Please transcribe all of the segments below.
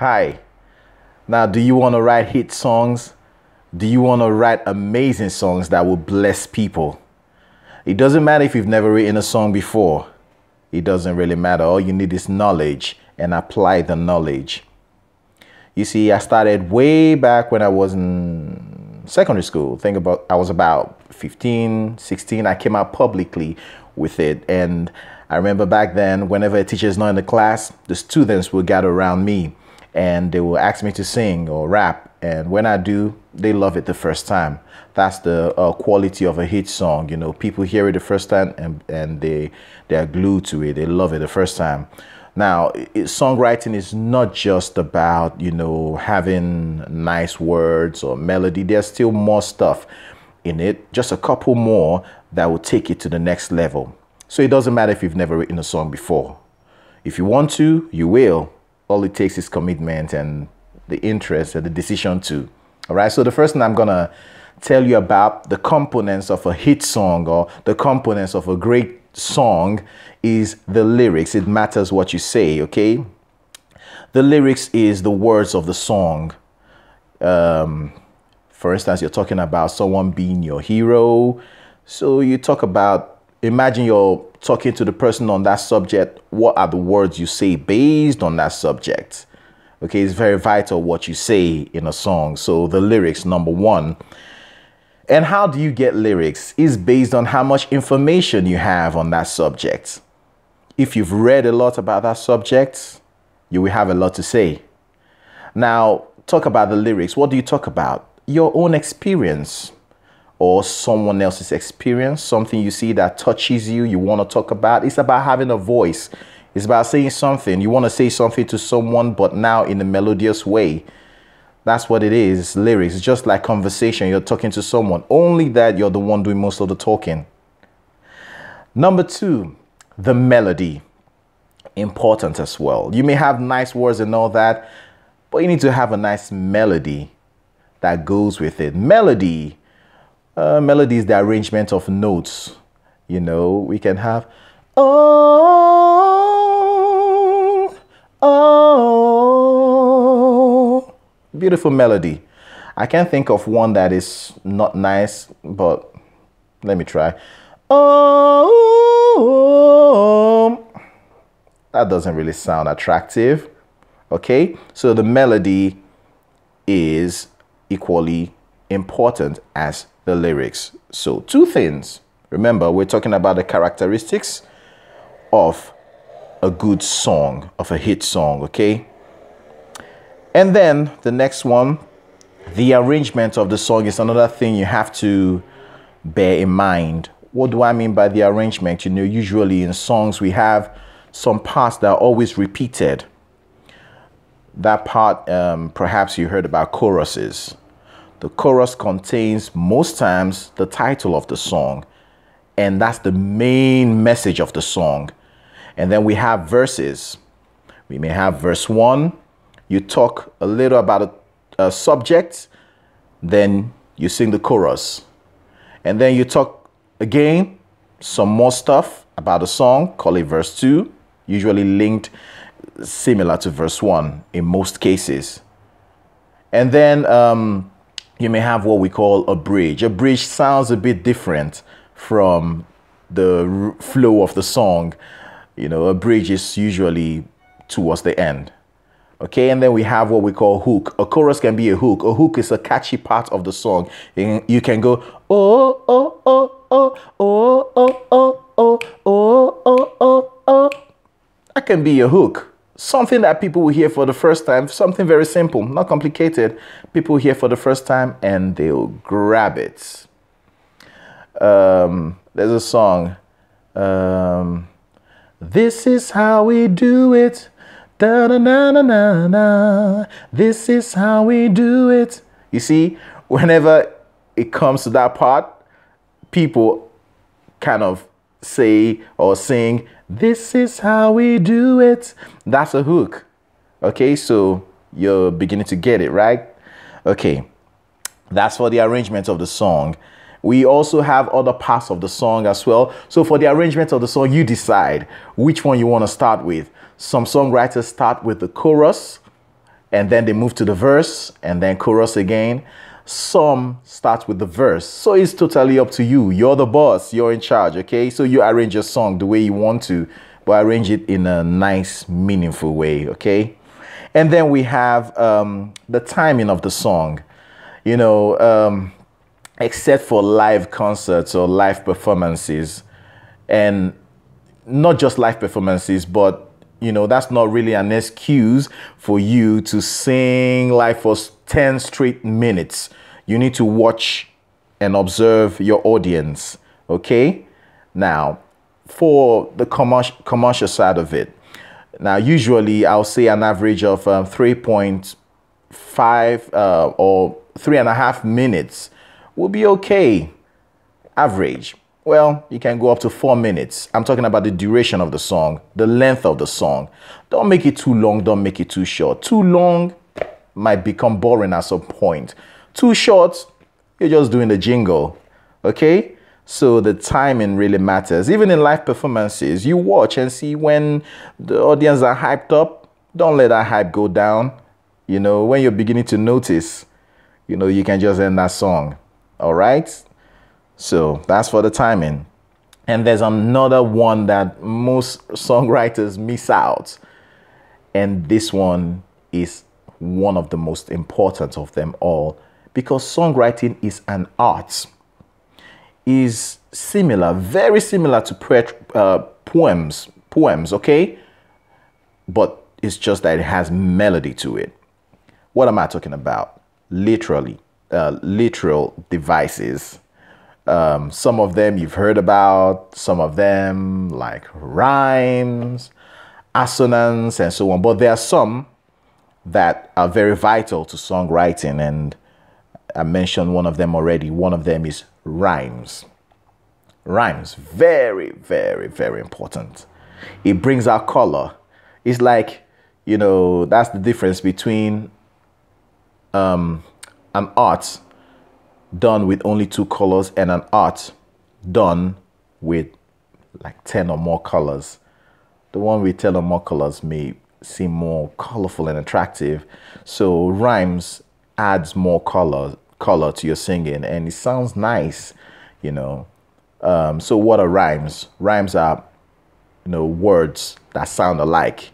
Hi. Now, do you want to write hit songs? Do you want to write amazing songs that will bless people? It doesn't matter if you've never written a song before. It doesn't really matter. All you need is knowledge and apply the knowledge. You see, I started way back when I was in secondary school. I was about 15, 16. I came out publicly with it. And I remember back then, whenever a teacher is not in the class, the students will gather around me and they will ask me to sing or rap. And when I do, they love it the first time. That's the quality of a hit song. You know, people hear it the first time and they're glued to it. They love it the first time. Now, songwriting is not just about, you know, having nice words or melody. There's still more stuff in it, just a couple more that will take it to the next level. So it doesn't matter if you've never written a song before. If you want to, you will. All it takes is commitment and the interest and the decision to. All right. So the first thing I'm going to tell you about the components of a hit song or the components of a great song is the lyrics. It matters what you say. OK, the lyrics is the words of the song. For instance, you're talking about someone being your hero. So you talk about, imagine you're talking to the person on that subject. What are the words you say based on that subject? Okay, it's very vital what you say in a song. So the lyrics, number one. And how do you get lyrics? Is based on how much information you have on that subject. If you've read a lot about that subject, you will have a lot to say. Now, talk about the lyrics. What do you talk about? Your own experience or someone else's experience, something you see that touches you, you want to talk about. It's about having a voice. It's about saying something. You want to say something to someone, but now in a melodious way. That's what it is, lyrics. It's just like conversation. You're talking to someone, only that you're the one doing most of the talking. Number two, the melody. Important as well. You may have nice words and all that, but you need to have a nice melody that goes with it. Melody is the arrangement of notes. You know, we can have beautiful melody. I can't think of one that is not nice, but let me try. That doesn't really sound attractive. Okay, so the melody is equally important as the lyrics. So two things. Remember, we're talking about the characteristics of a good song, of a hit song, okay? And then the next one, the arrangement of the song is another thing you have to bear in mind. What do I mean by the arrangement? You know, usually in songs we have some parts that are always repeated. That part, perhaps you heard about choruses. The chorus contains most times the title of the song, and that's the main message of the song. And then we have verses. We may have verse 1. You talk a little about a subject, then you sing the chorus. And then you talk again, some more stuff about the song, call it verse 2, usually linked similar to verse 1 in most cases. And then you may have what we call a bridge. A bridge sounds a bit different from the flow of the song. You know, a bridge is usually towards the end. Okay, and then we have what we call hook. A chorus can be a hook. A hook is a catchy part of the song. You can go, oh, oh, oh, oh, oh, oh, oh, oh, oh, oh, oh, oh. That can be a hook. Something that people will hear for the first time. Something very simple, not complicated. People hear for the first time and they'll grab it. There's a song. This is how we do it. Da na na na na na. This is how we do it. You see, whenever it comes to that part, people kind of say or sing, this is how we do it. That's a hook. Okay, so you're beginning to get it, right? Okay, that's for the arrangement of the song. We also have other parts of the song as well. So for the arrangement of the song, you decide which one you want to start with. Some songwriters start with the chorus and then they move to the verse and then chorus again. Some start with the verse. So it's totally up to you. You're the boss, you're in charge, okay? So you arrange your song the way you want to, but arrange it in a nice, meaningful way, okay? And then we have the timing of the song. You know, except for live concerts or live performances, and not just live performances, but you know, that's not really an excuse for you to sing live for 10 straight minutes. You need to watch and observe your audience, okay? Now, for the commercial side of it, now usually I'll say an average of 3.5 or 3.5 minutes will be okay. Average. Well, you can go up to 4 minutes. I'm talking about the duration of the song, the length of the song. Don't make it too long, don't make it too short. Too long might become boring at some point. Too short, you're just doing the jingle, okay? So the timing really matters. Even in live performances, you watch and see when the audience are hyped up. Don't let that hype go down. You know, when you're beginning to notice, you know, you can just end that song, all right? So that's for the timing. And there's another one that most songwriters miss out. And this one is one of the most important of them all, because songwriting is an art. Is similar, very similar to poems, okay? But it's just that it has melody to it. What am I talking about? Literal devices. Some of them you've heard about, some of them like rhymes, assonance, and so on. But there are some that are very vital to songwriting, and I mentioned one of them already. One of them is rhymes. Rhymes, very, very, very important. It brings out color. It's like, you know, that's the difference between an art done with only 2 colors and an art done with like 10 or more colors. The one with 10 or more colors may seem more colorful and attractive. So rhymes adds more color to your singing, and it sounds nice, you know. So what are rhymes? Rhymes are, you know, words that sound alike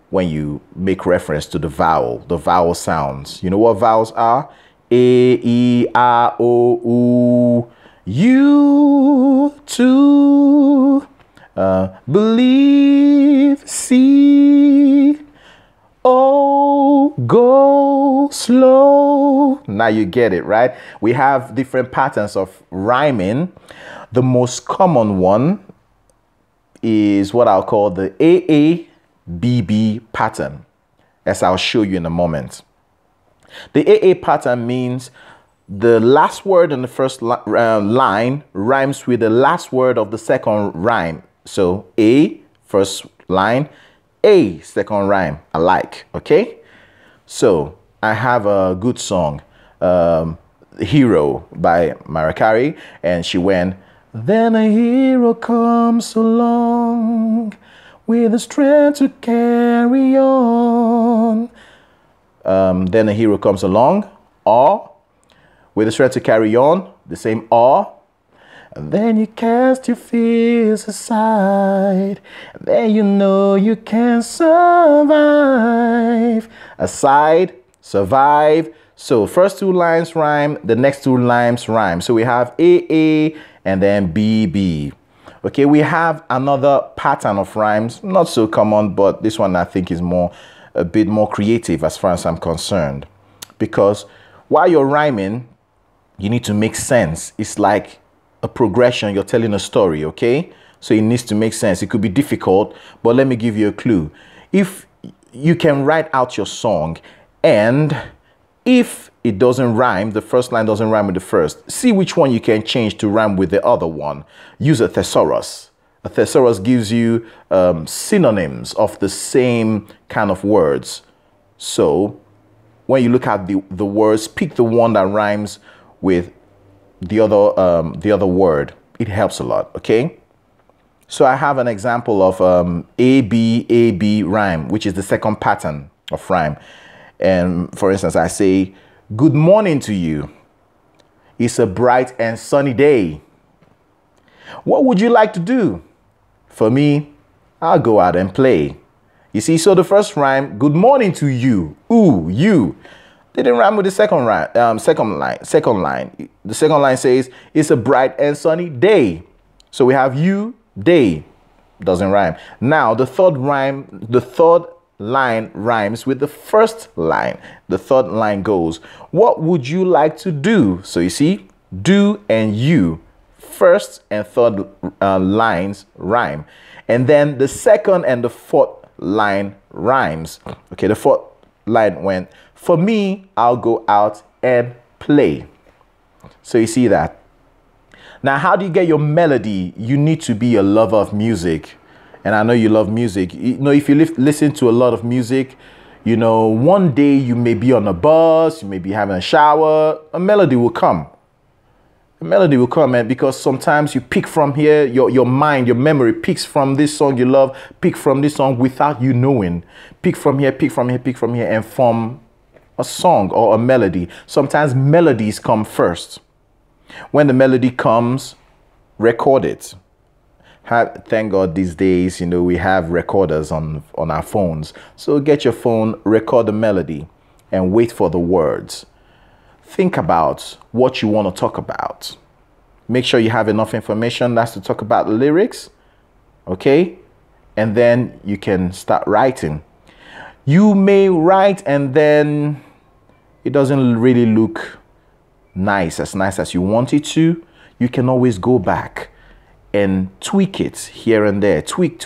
when you make reference to the vowel sounds. You know what vowels are? A, E, I, O, U, you, to, believe, see, oh, go, slow. Now you get it, right? We have different patterns of rhyming. The most common one is what I'll call the AABB pattern, as I'll show you in a moment. The AA pattern means the last word in the first line rhymes with the last word of the second rhyme. So A, first line, A, second rhyme, alike, okay? So I have a good song, Hero by Mariah Carey, and she went, then a hero comes along with the strength to carry on. Then a hero comes along, or with the strength to carry on, the same or. And then you cast your fears aside, and then you know you can survive. Aside, survive. So first 2 lines rhyme, the next 2 lines rhyme. So we have AA and then BB. Okay, we have another pattern of rhymes, not so common, but this one I think is a bit more creative as far as I'm concerned, because while you're rhyming, you need to make sense. It's like a progression. You're telling a story, okay? So it needs to make sense. It could be difficult, but let me give you a clue. If you can write out your song, and if it doesn't rhyme, the first line doesn't rhyme with the first, see which one you can change to rhyme with the other one. Use a thesaurus. A thesaurus gives you synonyms of the same kind of words. So when you look at the words, pick the one that rhymes with the other word. It helps a lot, okay? So I have an example of AB rhyme, which is the second pattern of rhyme. And for instance, I say, good morning to you. It's a bright and sunny day. What would you like to do? For me, I'll go out and play. You see, so the first rhyme, good morning to you. Ooh, you. Didn't rhyme with the second rhyme, second line. The second line says, it's a bright and sunny day. So we have you, day. Doesn't rhyme. Now the third line rhymes with the first line. The third line goes, what would you like to do? So you see, do and you, first and third lines rhyme. And then the second and the fourth line rhymes. Okay, the fourth line went, for me, I'll go out and play. So you see that. Now, how do you get your melody? You need to be a lover of music. And I know you love music. You know, if you listen to a lot of music, you know, one day you may be on a bus, you may be having a shower, a melody will come. A melody will come, man, because sometimes you pick from here, your mind, your memory picks from this song you love, pick from this song without you knowing. Pick from here, pick from here, pick from here, and form a song or a melody. Sometimes melodies come first. When the melody comes, record it. Thank God these days, you know, we have recorders on our phones. So get your phone, record the melody, and wait for the words. Think about what you want to talk about. Make sure you have enough information that's to talk about the lyrics, okay? And then you can start writing. You may write and then it doesn't really look nice as you want it to. You can always go back and tweak it here and there. Tweak,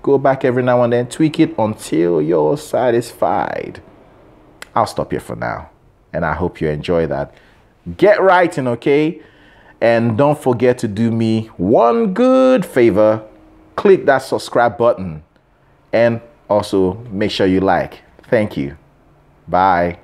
go back every now and then, tweak it until you're satisfied. I'll stop here for now, and I hope you enjoy that. Get writing, okay? And don't forget to do me one good favor. Click that subscribe button and also make sure you like. Thank you. Bye.